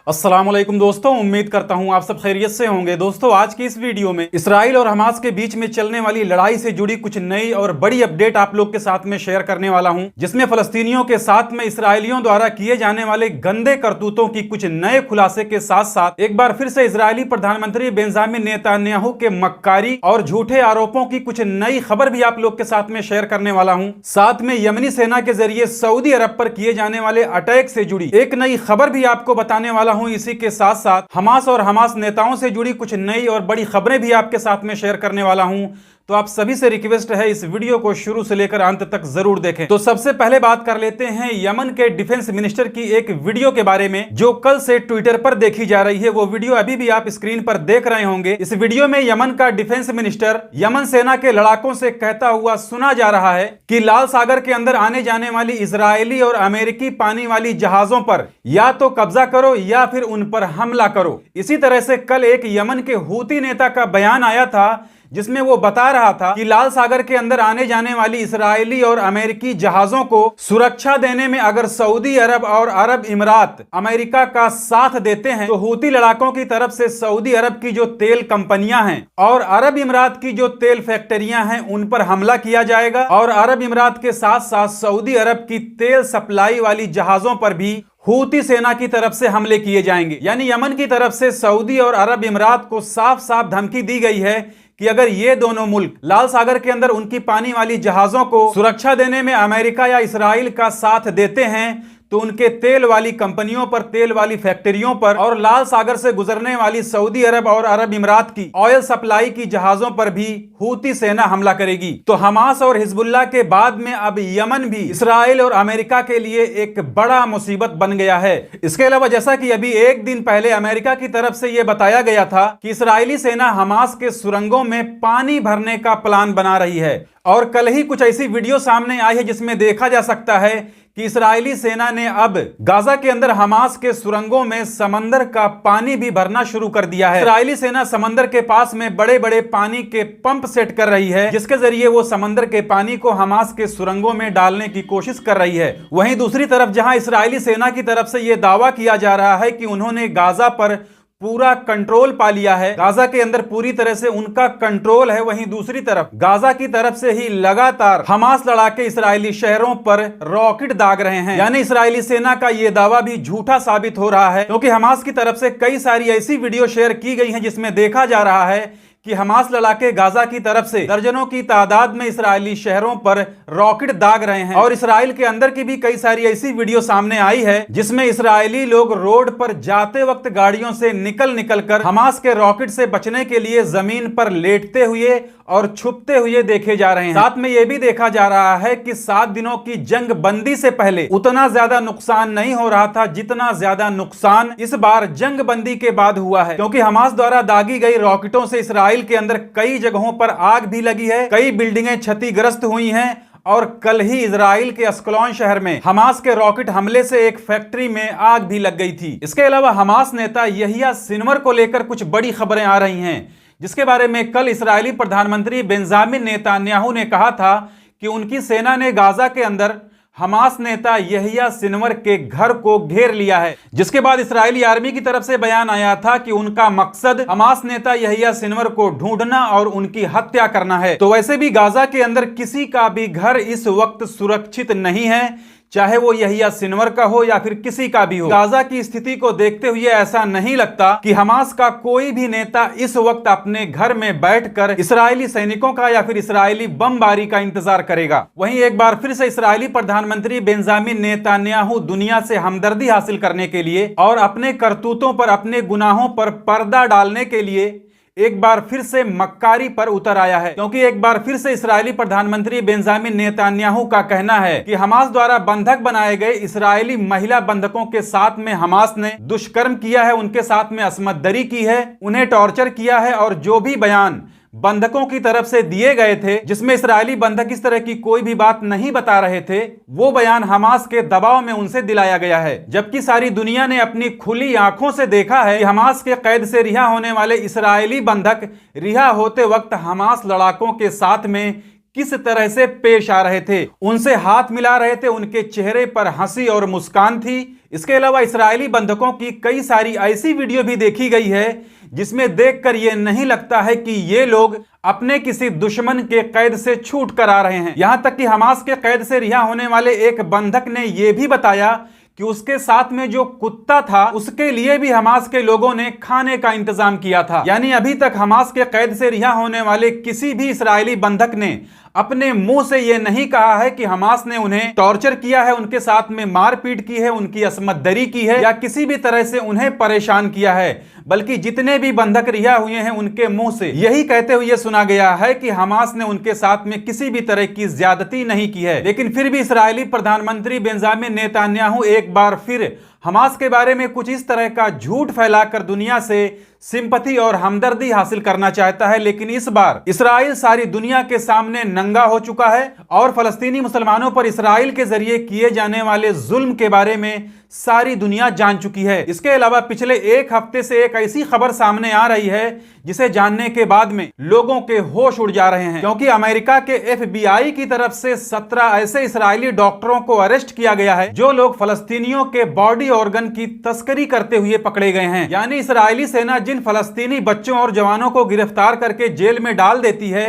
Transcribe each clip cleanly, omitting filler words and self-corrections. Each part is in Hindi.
अस्सलाम वालेकुम दोस्तों, उम्मीद करता हूं आप सब खैरियत से होंगे। दोस्तों, आज की इस वीडियो में इसराइल और हमास के बीच में चलने वाली लड़ाई से जुड़ी कुछ नई और बड़ी अपडेट आप लोग के साथ में शेयर करने वाला हूं, जिसमें फलस्तीनियों के साथ में इसराइलियों द्वारा किए जाने वाले गंदे करतूतों की कुछ नए खुलासे के साथ साथ एक बार फिर से इजरायली प्रधानमंत्री बेंजामिन नेतन्याहू के मक्कारी और झूठे आरोपों की कुछ नई खबर भी आप लोग के साथ में शेयर करने वाला हूं। साथ में यमनी सेना के जरिए सऊदी अरब पर किए जाने वाले अटैक से जुड़ी एक नई खबर भी आपको बताने वाला हूं। इसी के साथ साथ हमास और हमास नेताओं से जुड़ी कुछ नई और बड़ी खबरें भी आपके साथ में शेयर करने वाला हूं। तो आप सभी से रिक्वेस्ट है, इस वीडियो को शुरू से लेकर अंत तक जरूर देखें। तो सबसे पहले बात कर लेते हैं यमन के डिफेंस मिनिस्टर की एक वीडियो के बारे में, जो कल से ट्विटर पर देखी जा रही है। वो वीडियो अभी भी आप स्क्रीन पर देख रहे होंगे। इस वीडियो में यमन का डिफेंस मिनिस्टर यमन सेना के लड़ाकों से कहता हुआ सुना जा रहा है कि लाल सागर के अंदर आने जाने वाली इजरायली और अमेरिकी पानी वाली जहाजों पर या तो कब्जा करो या फिर उन पर हमला करो। इसी तरह से कल एक यमन के हूती नेता का बयान आया था, जिसमें वो बता रहा था कि लाल सागर के अंदर आने जाने वाली इसराइली और अमेरिकी जहाजों को सुरक्षा देने में अगर सऊदी अरब और अरब इमरात अमेरिका का साथ देते हैं तो हूती लड़ाकों की तरफ से सऊदी अरब की जो तेल कंपनियां हैं और अरब इमरात की जो तेल फैक्ट्रियां हैं उन पर हमला किया जाएगा, और अरब इमरात के साथ साथ सऊदी अरब की तेल सप्लाई वाली जहाजों पर भी हूती सेना की तरफ से हमले किए जाएंगे। यानी यमन की तरफ से सऊदी और अरब इमरात को साफ साफ धमकी दी गई है कि अगर ये दोनों मुल्क लाल सागर के अंदर उनकी पानी वाली जहाजों को सुरक्षा देने में अमेरिका या इसराइल का साथ देते हैं तो उनके तेल वाली कंपनियों पर, तेल वाली फैक्ट्रियों पर और लाल सागर से गुजरने वाली सऊदी अरब और अरब इमरात की ऑयल सप्लाई की जहाजों पर भी हूती सेना हमला करेगी। तो हमास और हिजबुल्लाह के बाद में अब यमन भी इसराइल और अमेरिका के लिए एक बड़ा मुसीबत बन गया है। इसके अलावा जैसा कि अभी एक दिन पहले अमेरिका की तरफ से यह बताया गया था कि इसराइली सेना हमास के सुरंगों में पानी भरने का प्लान बना रही है, और कल ही कुछ ऐसी वीडियो सामने आई है जिसमें देखा जा सकता है कि इसराइली सेना ने अब गाजा के अंदर हमास के सुरंगों में समंदर का पानी भी भरना शुरू कर दिया है। इसराइली सेना समंदर के पास में बड़े बड़े पानी के पंप सेट कर रही है, जिसके जरिए वो समंदर के पानी को हमास के सुरंगों में डालने की कोशिश कर रही है। वहीं दूसरी तरफ जहां इसराइली सेना की तरफ से यह दावा किया जा रहा है कि उन्होंने गाजा पर पूरा कंट्रोल पा लिया है, गाजा के अंदर पूरी तरह से उनका कंट्रोल है, वहीं दूसरी तरफ गाजा की तरफ से ही लगातार हमास लड़ाके इसराइली शहरों पर रॉकेट दाग रहे हैं। यानी इसराइली सेना का यह दावा भी झूठा साबित हो रहा है, क्योंकि हमास की तरफ से कई सारी ऐसी वीडियो शेयर की गई हैं जिसमें देखा जा रहा है कि हमास लड़ाके गाजा की तरफ से दर्जनों की तादाद में इसराइली शहरों पर रॉकेट दाग रहे हैं। और इसराइल के अंदर की भी कई सारी ऐसी वीडियो सामने आई है जिसमें इसराइली लोग रोड पर जाते वक्त गाड़ियों से निकल कर हमास के रॉकेट से बचने के लिए जमीन पर लेटते हुए और छुपते हुए देखे जा रहे हैं। साथ में यह भी देखा जा रहा है कि 7 दिनों की जंग बंदी से पहले उतना ज्यादा नुकसान नहीं हो रहा था जितना ज्यादा नुकसान इस बार जंग बंदी के बाद हुआ है, क्योंकि हमास द्वारा दागी गई रॉकेटों से इसराइल के अंदर कई जगहों पर आग भी लगी है, कई बिल्डिंगें क्षतिग्रस्त हुई हैं। और कल ही इजराइल के अस्कलोन शहर में हमास के रॉकेट हमले से एक फैक्ट्री में आग भी लग गई थी। इसके अलावा हमास नेता यहिया सिनवर को लेकर कुछ बड़ी खबरें आ रही हैं, जिसके बारे में कल इजरायली प्रधानमंत्री बेंजामिन नेतन्याहू ने कहा था कि उनकी सेना ने गाजा के अंदर हमास नेता यहिया सिनवर के घर को घेर लिया है। जिसके बाद इस्राएली आर्मी की तरफ से बयान आया था कि उनका मकसद हमास नेता यहिया सिनवर को ढूंढना और उनकी हत्या करना है। तो वैसे भी गाजा के अंदर किसी का भी घर इस वक्त सुरक्षित नहीं है, चाहे वो यहिया सिनवर का हो या फिर किसी का भी हो। गाजा की स्थिति को देखते हुए ऐसा नहीं लगता कि हमास का कोई भी नेता इस वक्त अपने घर में बैठकर इसराइली सैनिकों का या फिर इसराइली बमबारी का इंतजार करेगा। वहीं एक बार फिर से इसराइली प्रधानमंत्री बेंजामिन नेतन्याहू दुनिया से हमदर्दी हासिल करने के लिए और अपने करतूतों पर, अपने गुनाहों पर पर्दा डालने के लिए एक बार फिर से मक्कारी पर उतर आया है, क्योंकि एक बार फिर से इस्राएली प्रधानमंत्री बेंजामिन नेतन्याहू का कहना है कि हमास द्वारा बंधक बनाए गए इस्राएली महिला बंधकों के साथ में हमास ने दुष्कर्म किया है, उनके साथ में असमतदरी की है, उन्हें टॉर्चर किया है, और जो भी बयान बंधकों की तरफ से दिए गए थे जिसमें इस्राएली बंधक इस तरह की कोई भी बात नहीं बता रहे थे, वो बयान हमास के दबाव में उनसे दिलाया गया है। जबकि सारी दुनिया ने अपनी खुली आंखों से देखा है कि हमास के कैद से रिहा होने वाले इस्राएली बंधक रिहा होते वक्त हमास लड़ाकों के साथ में किस तरह से पेश आ रहे थे, उनसे हाथ मिला रहे थे, उनके चेहरे पर हंसी और मुस्कान थी। इसके अलावा इस्राएली बंधकों की कई सारी ऐसी वीडियो भी देखी गई है जिसमें देखकर यह नहीं लगता है कि ये लोग अपने किसी दुश्मन के कैद से छूट कर आ रहे हैं। यहां तक कि हमास के कैद से रिहा होने वाले एक बंधक ने यह भी बताया कि उसके साथ में जो कुत्ता था उसके लिए भी हमास के लोगों ने खाने का इंतजाम किया था। यानी अभी तक हमास के कैद से रिहा होने वाले किसी भी इस्राएली बंधक ने अपने मुंह से यह नहीं कहा है कि हमास ने उन्हें टॉर्चर किया है, उनके साथ में मारपीट की है, उनकी असमतदरी की है या किसी भी तरह से उन्हें परेशान किया है, बल्कि जितने भी बंधक रिहा हुए हैं उनके मुंह से यही कहते हुए सुना गया है कि हमास ने उनके साथ में किसी भी तरह की ज्यादती नहीं की है। लेकिन फिर भी इस्राएली प्रधानमंत्री बेंजामिन नेतन्याहू एक बार फिर हमास के बारे में कुछ इस तरह का झूठ फैलाकर दुनिया से सिंपैथी और हमदर्दी हासिल करना चाहता है। लेकिन इस बार इस्राइल सारी दुनिया के सामने नंगा हो चुका है और फलस्तीनी मुसलमानों पर इस्राइल के जरिए किए जाने वाले जुल्म के बारे में सारी दुनिया जान चुकी है। इसके अलावा पिछले एक हफ्ते से एक ऐसी खबर सामने आ रही है जिसे जानने के बाद में लोगों के होश उड़ जा रहे हैं, क्योंकि अमेरिका के FBI की तरफ से 17 ऐसे इस्राएली डॉक्टरों को अरेस्ट किया गया है जो लोग फलस्तीनियों के बॉडी ऑर्गन की तस्करी करते हुए पकड़े गए हैं। यानी इस्राएली सेना जिन फलस्तीनी बच्चों और जवानों को गिरफ्तार करके जेल में डाल देती है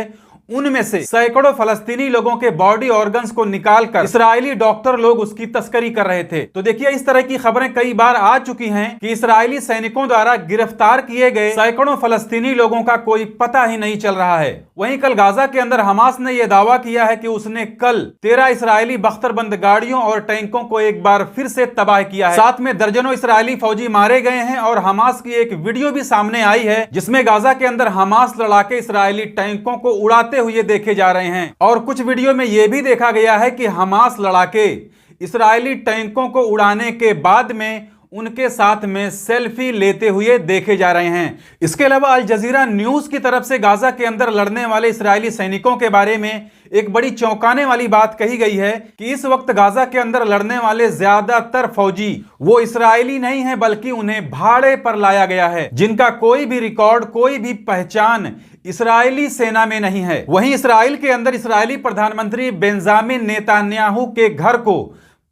उनमें से सैकड़ों फलस्तीनी लोगों के बॉडी ऑर्गन्स को निकालकर इस्राएली डॉक्टर लोग उसकी तस्करी कर रहे थे। तो देखिए इस तरह की खबरें कई बार आ चुकी हैं कि इस्राएली सैनिकों द्वारा गिरफ्तार किए गए सैकड़ों फलस्तीनी लोगों का कोई पता ही नहीं चल रहा है। वहीं कल गाजा के अंदर हमास ने यह दावा किया है कि उसने कल 13 इस्राएली बख्तरबंद गाड़ियों और टैंकों को एक बार फिर से तबाह किया है। साथ में दर्जनों इस्राएली फौजी मारे गए हैं और हमास की एक वीडियो भी सामने आई है जिसमें गाजा के अंदर हमास लड़ाके इस्राएली टैंकों को उड़ाते हुए देखे जा रहे हैं। और कुछ वीडियो में यह भी देखा गया है कि हमास लड़ाके इस्राएली टैंकों को उड़ाने के बाद में उनके साथ में सेल्फी लेते हुए देखे जा रहे हैं। इसके अलावा अल जजीरा न्यूज की तरफ से गाजा के अंदर लड़ने वाले इस्राएली सैनिकों के बारे में एक बड़ी चौंकाने वाली बात कही गई है कि इस वक्त गाजा के अंदर लड़ने वाले ज्यादातर फौजी वो इस्राएली नहीं है बल्कि उन्हें भाड़े पर लाया गया है, जिनका कोई भी रिकॉर्ड, कोई भी पहचान इस्राएली सेना में नहीं है। वहीं इस्राएल के अंदर इस्राएली प्रधानमंत्री बेंजामिन नेतन्याहू के घर को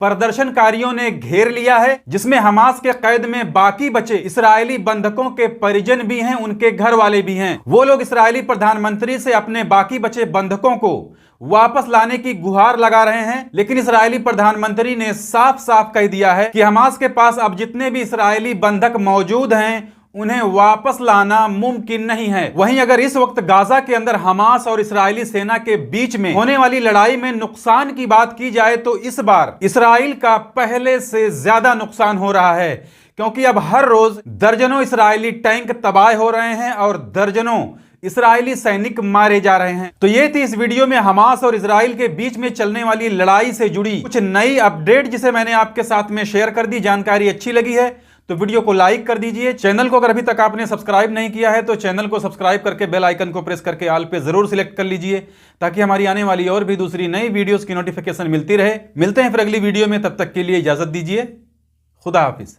प्रदर्शनकारियों ने घेर लिया है, जिसमें हमास के कैद में बाकी बचे इस्राएली बंधकों के परिजन भी हैं, उनके घर वाले भी हैं। वो लोग इस्राएली प्रधानमंत्री से अपने बाकी बचे बंधकों को वापस लाने की गुहार लगा रहे हैं। लेकिन इस्राएली प्रधानमंत्री ने साफ साफ कह दिया है कि हमास के पास अब जितने भी इस्राएली बंधक मौजूद हैं उन्हें वापस लाना मुमकिन नहीं है। वहीं अगर इस वक्त गाजा के अंदर हमास और इस्राएली सेना के बीच में होने वाली लड़ाई में नुकसान की बात की जाए तो इस बार इस्राएल का पहले से ज्यादा नुकसान हो रहा है, क्योंकि अब हर रोज दर्जनों इस्राएली टैंक तबाह हो रहे हैं और दर्जनों इस्राएली सैनिक मारे जा रहे हैं। तो ये थी इस वीडियो में हमास और इस्राएल के बीच में चलने वाली लड़ाई से जुड़ी कुछ नई अपडेट जिसे मैंने आपके साथ में शेयर कर दी। जानकारी अच्छी लगी है तो वीडियो को लाइक कर दीजिए। चैनल को अगर अभी तक आपने सब्सक्राइब नहीं किया है तो चैनल को सब्सक्राइब करके बेल आइकन को प्रेस करके ऑल पे जरूर सिलेक्ट कर लीजिए, ताकि हमारी आने वाली और भी दूसरी नई वीडियोस की नोटिफिकेशन मिलती रहे। मिलते हैं फिर अगली वीडियो में, तब तक के लिए इजाजत दीजिए। खुदा हाफिज।